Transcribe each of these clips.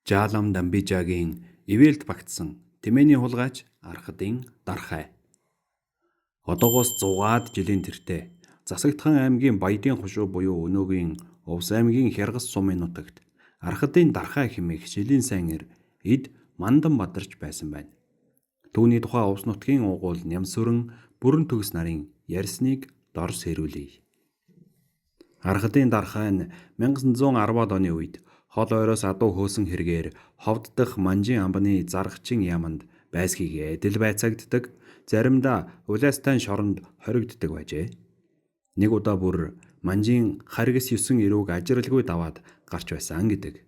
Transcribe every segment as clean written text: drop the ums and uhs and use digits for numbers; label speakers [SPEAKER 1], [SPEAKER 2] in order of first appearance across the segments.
[SPEAKER 1] Жаалам Дамбижагийн ивэлд багтсан Тэмээний хулгайч Архадын дархай. Одоогоос 100-аад жилийн тэртээ Засагдхан аймгийн Баядын хушуу буюу Өнөөгийн Увс аймгийн Хяргас сумын нутагт Архадын дархай хэмээх шилийн сайн эр эд Мандан бадарч байсан байна. Түүний тухай Увс нутгийн уугуул Нямсүрэн бүрэн төгс нарын ярьсныг дор сэрүүлье. Архадын дархай нь 1910-аад оны үед хол ойроос адуу хөөсөн хэрэгээр ховд дахь Манжин амбаны Заргачин яаманд байсхийгээ эдэл байцаагддаг, заримдаа улайстай шоронд хоригддаг байжээ. Нэг удаа бүр Манжин Харгас 9 эрүүг ажиралгүй даваад гарч байсан гэдэг.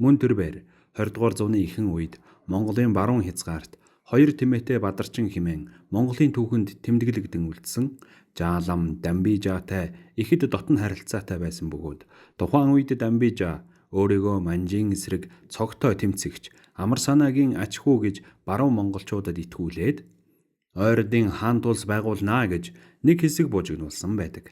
[SPEAKER 1] Мөн тэр бээр 20 дугаар зууны ихэнх үед Монголын баруун хязгаарт хоёр тэмээтэй бадарчин хэмээн Монголын түүхэнд тэмдэглэгдэн үлдсэн Жаалам Дамбижаатай ихэд дотн харилцаатай байсан бөгөөд тухайн үед Дамбижаа өөрийгөө Манжин эсрэг цогтой тэмцэгч Амар санаагийн ач хүү гэж баруун монголчуудад итгүүлээд ойрдын хаан тулс байгуулнаа гэж нэг хэсэг бужигнуулсан байдаг.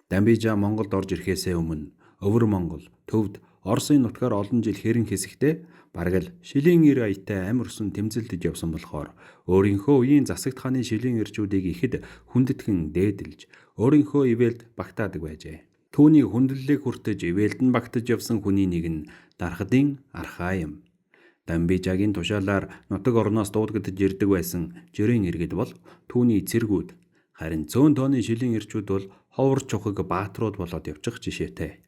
[SPEAKER 1] Дамбижаа Монголд орж ирэхээсээ өмнө Өвөр Монгол, Төвд, Оросын нутгаар олон жил хэрэн хэсэгтээ бараг л шилийн эр аятай амь өрсөн тэмцэлдэж явсан болохоор өөрийнхөө үеийн засагт хааны шилийн эрчүүдийг ихэд хүндэтгэн дээдэлж өөрийнхөө ивэлд багтаадаг байжээ. Түүний хүндлэлийг хүртэж ивэлд нь багтаж явсан хүний нэг нь Дархадын архай юм. Дамбижаагийн тушаалаар нутаг орноос дуудагдж ирдэг байсан жирийн иргэд бол түүний цэргүүд, харин цөөн тооны шилийн эрчүүд бол ховор чухаг баатрууд болоод явчих жишээтэй.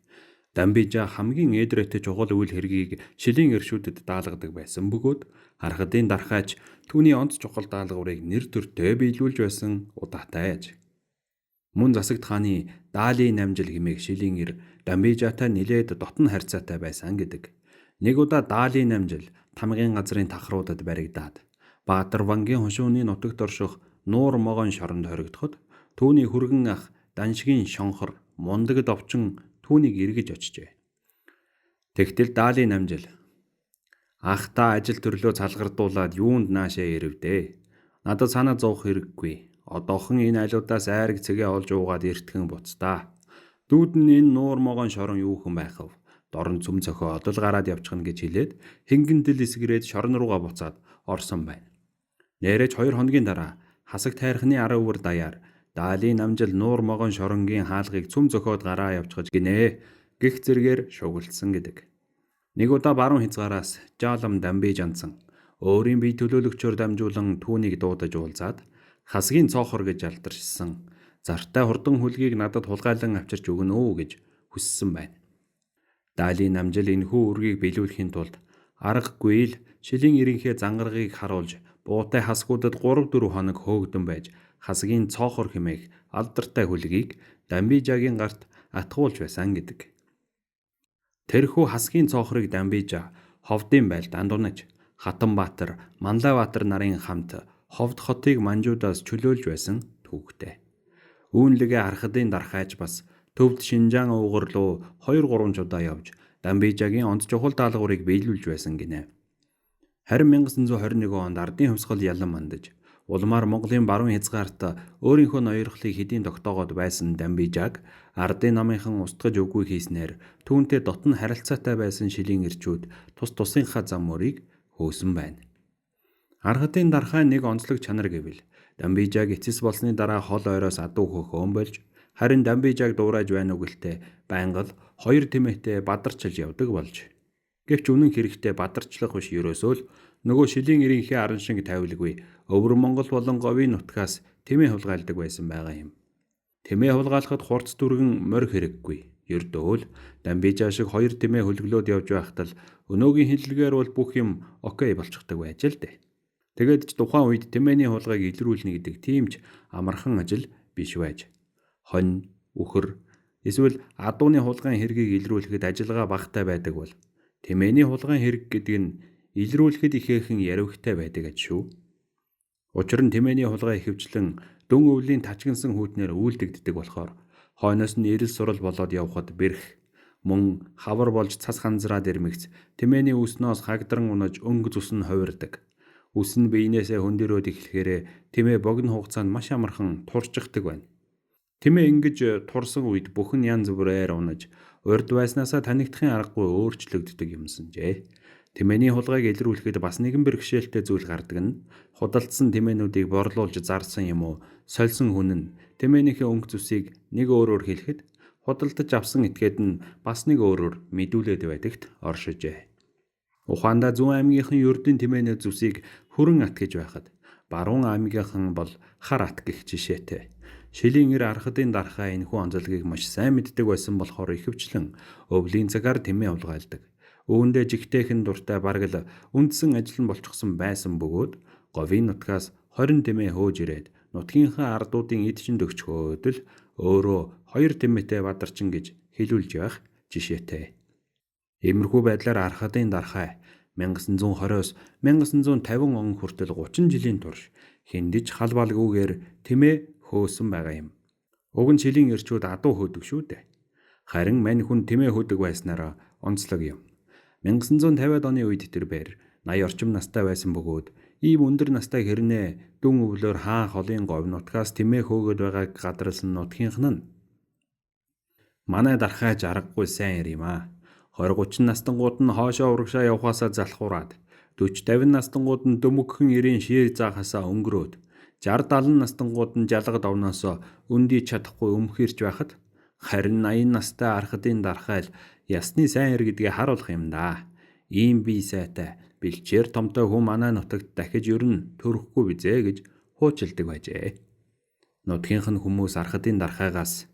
[SPEAKER 1] Дамбижаа хамгийн ээдрээтэй чухал үйл хэргийг шилийн эрчүүдэд даалгадаг байсан бөгөөд Архадын дархайч түүний онц чухал даалгаврыг нэр төртөө биелүүлж байсан удаатай аж. Мөн засагт хааны Даалын намжил хэмээх шилийн эр Дамбижаатай нилээд дотн харьцаатай байсан гэдэг. Нэг удаа Даалын намжил тамгын газрын тахруудад баригдаад Баатар вангийн хушууны нутагт орших нуур могон шоронд хоригдоход түүний хүргэн ах Даншгийн шонхор мундагд овчин түүнийг эргэж очжээ. Тэгтэл Даалын намжил ах та ажил төрлөө цалгардуулаад юунд наашаа ирэвдээ. Надад санаа зовох хэрэггүй. Одоохон энэ алиудаас айраг цэгээ олж уугаад эртгэн буцтаа. Дүүдэн энэ нуур могон шорон юухан байх вэ? Дорн цөм цохоо одол гараад явчихна гэж хэлээд хингэнтэл эсгэрээд шорон руугаа буцаад орсон байна. Нээрэж 2 хоногийн дараа хасаг тайрхны арав өвөр даяар Даалын намжил нуур могон шоронгийн хаалгыг цөм зөхөөд гараа явчихж гинэ гих зэргээр шугалтсан гэдэг. Нэг удаа баруун хязгаараас Жаалам Дамбижаансан өөрийн бие төлөөлөгчөөр дамжуулан түүнийг дуудаж уулзаад хасгийн цоохор гэж алдаршсан зартай хурдан хүлгийг надад хулгайлан авчирч өгнө үү гэж хүссэн байна. Даалын намжил энэхүү үргийг биелүүлэхийн тулд аргагүй л шилийн ирэнхээ зангаргийг харуулж буутай хасгуудад 3-4 хоног хөөгдөн байж хасгийн цоохор хэмээх алдартай хүлгийг Дамбижаагийн гарт атгуулж байсан гэдэг. Тэрхүү хасгийн цоохрыг Дамбижаа ховдын байлд андунаж Хатанбаатар, Манлайбаатар нарын хамт ховд хотыг манжуудаас чөлөөлж байсан түүхтэй. Үүнлэгээ Архадын дархайч бас Төвд Шинжаан уугар руу 2-3 удаа явж Дамбижаагийн онц чухал даалгаврыг биелүүлж байсан гинэ. Харин 1921 онд ардын хувьсгал ялан мандаж улмаар Монголын баруун хязгаарт өөрийнхөө ноёрхлыг хэдийн тогтоогоод байсан Дамбижааг ардын намынхан устгаж өггүй хийснээр түүнтэй дотн харилцаатай байсан шилийн эрчүүд тус тусынхаа зам мөрийг хөөсөн байна. Архадын дархай нэг онцлог чанар гэвэл Дамбижааг эцэс болсны дараа хол ойроос адуу хөхөөн болж харин Дамбижааг дуурайж байна үгэлтэй байнга л хоёр тэмээтэй бадарчилж явдаг болж. Гэвч үнэн хэрэгтээ бадарчлах биш ерөөсөө л нөгөө шилийн ирэнхээ аран шиг тавилгүй Өвөр Монгол болон Говийн нутгаас тэмээ хулгайлдаг байсан байгаа юм. Тэмээ хулгайлахад хурц дүргэн морь хэрэггүй. Ердөө л Дамбижаа шиг хоёр тэмээ хөлглөөд явж байхад л Өнөөгийн хэллэгээр бол бүх юм окей болчихдаг байж л дээ. Тэгээд ч тухайн үед тэмээний хулгайг илрүүлнэ гэдэг тийм ч амархан ажил биш байж. Хонь, үхэр эсвэл адууны хулгайн хэргийг илрүүлэхэд ажиллагаа багтай байдаг бол тэмээний хулгайн хэрэг гэдэг нь илрүүлэхэд ихээхэн яривхтай байдаг аж шүү. Учир нь тэмээний хулгай ихэвчлэн дүн өвлийн тачигнсан хүйтнээр үйлдэгддэг болохоор хойноос нь эрэл сурал болоод явхад бэрх мөн хавар болж цас ханзраад ирмэгц тэмээний үснөөс хагдран унаж өнгө зүс нь хувирдаг. Үс нь биенээсээ хөндөрөөд эхлэхээрээ тэмээ богино хугацаанд маш амархан туршчихдаг байна. Тэмээ ингэж турсан үед бүхэн янз бүрээр унаж Урд байснаасаа танигдахын аргагүй өөрчлөгддөг юмсанжээ. Тэмээний хулгайг илрүүлэхэд бас нэгэн бэрхшээлтэй зүйл гардаг нь худалдсан тэмээнүүдийг борлуулж зарсан юм уу сольсон хүн нь тэмээнийхээ өнгө зүсийг нэг өөрөөр хэлэхэд худалдаж авсан этгээд нь бас нэг өөрөөр мэдүүлээд байдагт оршижээ. Ухаандаа Зүүн аймгийнхан ердийн тэмээнэ зүсийг хөрөн ат гэж байхад Баруун аймгийнхан бол хар ат гэх жишээтэй. Шилийн эр архадын дархаа энэхүү онцлогийг маш сайн мэддэг байсан болохоор ихэвчлэн өвлийн цагаар тэмээ улгайлдаг. Үүндээ жигтэйхэн дуртай бараг л үндсэн ажил нь болчихсон байсан бөгөөд говийн нутгаас 20 тэмээ хөөж ирээд нутгийнхаа ардуудын эд чинь дөгчхөөд л өөрөө 2 тэмээтэй бадарчин гэж хэлүүлж байх жишээтэй. Иймэрхүү байдлаар архадын дархай 1920-оос 1950 он хүртэл 30 жилийн турш хиндэж халбалгүйгээр тэмээ хөөсөн байгаа юм. Уг нь шилийн эрчүүд адуу хөөдөг шүү дээ. Харин мань хүн тэмээ хөөдөг байснараа онцлог юм. 1950-ад оны үед тэр бээр 80 орчим настай байсан бөгөөд ийм өндөр настай хэрнээ дүн өвлөөр хаан холын говь нутгаас тэмээ хөөгд байгааг гадарлсан нутгийнхан нь манай дархайж аргагүй сайн ир юм аа. 20-30 настангууд нь хоошоо урагшаа явхаасаа залхуураад 40-50 настангууд нь дөмөгхөн ирийн шир заахаасаа өнгөрөөд 60-70 настангууд нь жалга довноосоо өндий чадахгүй өмхирч байхад харин 80 настай архадын дархайл ясны сайн ир гэдгээ харуулах юм да. Ийм бие сайтай бэлчээр томтой хүн манай нутагт дахиж ерөн төрөхгүй бизээ гэж хуучилдаг байжээ. Нутгийнх нь хүмүүс архадын дархайгаас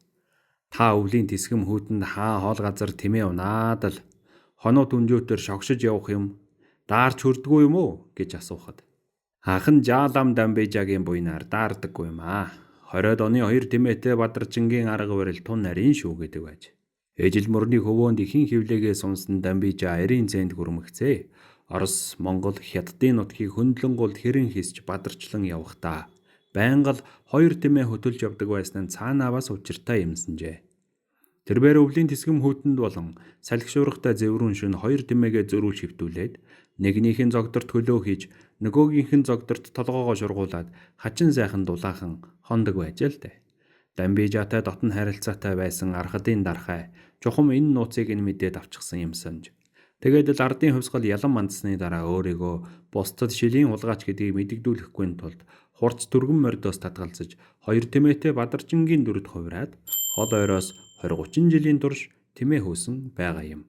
[SPEAKER 1] та өвлийн тисгэм хүүтэнд хаа хоол газар тэмээ унаад л хоноо түнжөөтөр шогшиж явах юм даарч хүрдгүй юм уу гэж асуухад анхан жаалам дамбежагийн буйнаардаардаггүй юм аа. 20-од оны 2 тэмээтэй бадарчингийн арга барил тун нарийн шүү гэдэг байж. Ижил мөрний хөвөөнд ихэн хөвлөгээ сунсан дамбижа 90 цент хүрмэгцээ. Орос, Монгол, Хятадын нутгийг хөндлөнгөлд хэрэн хийсч бадарчлан явахдаа байнга л 2 тэмээ хөтөлж явдаг байсан нь цаанаа бас учиртай юмсанжээ. Тэрбээр өвлийн тисгэм хүүтэнд болон салхишуурхтай зэврүүн шөнө 2 тэмээгээ зөрүүл шивтүүлээд нэгнийхэн зогдорт хөлөө хийж нөгөөгийнхэн зогдорт толгоогоо шургуулад хачин сайхан дулаахан хондог байж л дээ. Дамбижаатай дотн харилцаатай байсан архадын дархай чухам энэ нууцыг нь мэдээд авчихсан юм санж. Тэгээд л ардын хувьсгал ялан мандсны дараа өөрийгөө бусдад шилийн хулгайч гэдгийг мэдэгдүүлэхгүй тулд хурц түргэн мордоос татгалзаж 2 тэмээтэй бадарчингийн дүрд хувираад хол ойроос 20-30 жилийн турш тэмээ хөөсөн байгаа юм.